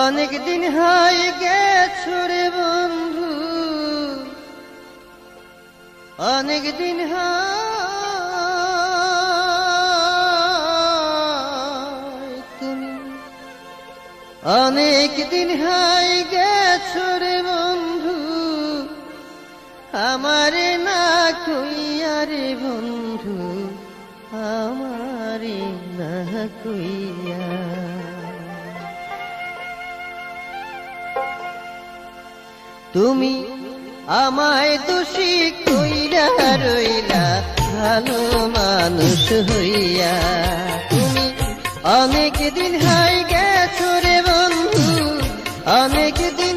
অনেক দিন হয়ে গেছে রে বন্ধু, অনেক দিন তুমি অনেক দিন হয়ে গেছে রে বন্ধু, আমারে না কইয়া রে বন্ধু, আমারে না কইয়া। তুমি আমায় দোষী কইরা রইলা ভালো মানুষ হইয়া। তুমি অনেক দিন হয়ে গেছো রে বন্ধু, অনেক দিন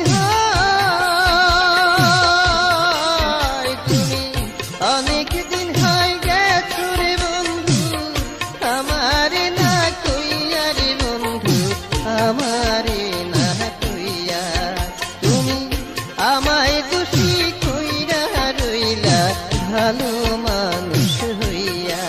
তুমি অনেক দিন হয়ে গেছো রে বন্ধু, আমারে না কইয়া রে বন্ধু, আমারে না কইয়া। তুমি আমায় দোষী কইরা রইলা ভালো মানুষ হইয়া।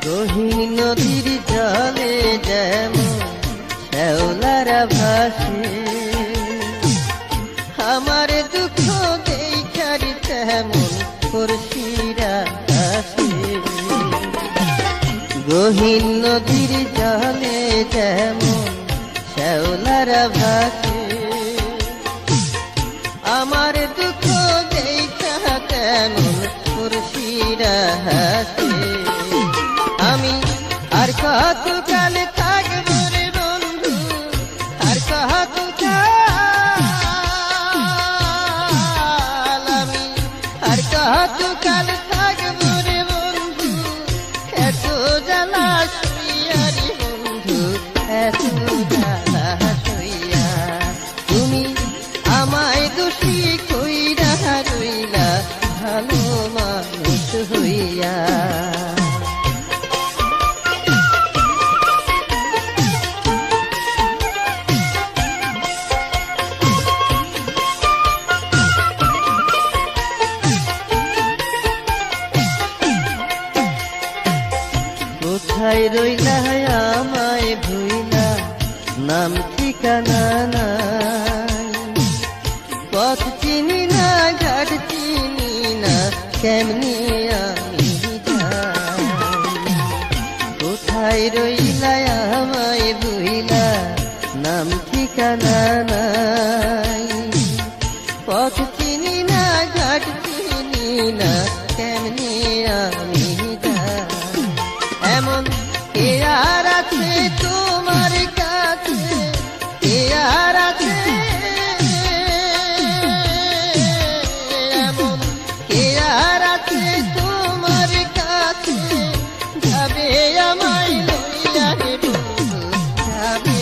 গহীন নদীর জলে যেমন শ্যাওলারা ভাসে, আমার দুঃখ দেখার তেমন পড়শিরা আসে। গহীন নদীর জলে যেমন শ্যাওলারা ভাসে, আমার দুঃখ দেখা তেমন পড়শিরা হাসে। আমি আর কত কাল থাকবো রে বন্ধু, আর কত কাল আমি আর কত কাল থাকবো রে বন্ধু, এত জ্বালা শুইয়া রে বন্ধু, এত জ্বালা শুইয়া। তুমি আমায় দোষী কইরা রইলা ভালো মানুষ হইয়া। কোথায় রইলা আমায় ভুইলা, নাম ঠিকানা নাই, পথ চিনি না ঘাট চিনি না, কেমনি আমি যাই। কোথায় রইলা আমায় ভুইলা, নাম ঠিকানা নাই, পথ চিনি না ঘাট চিনি না, কেমনি আমি যাই। এমন কে আর আছে তোমার কাছে, কে আর আছে, এমন কে আর আছে তোমার কাছে, যাবে আমায় লইয়া রে বন্ধু, যাবে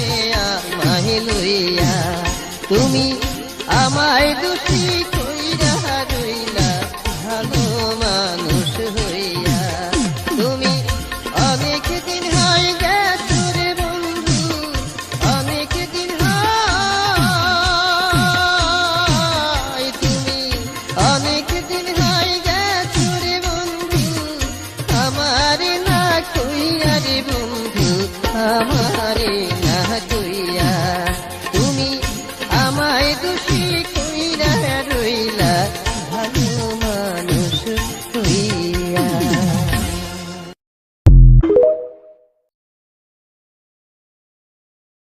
আমায় লইয়া। তুমি আমায় দোষী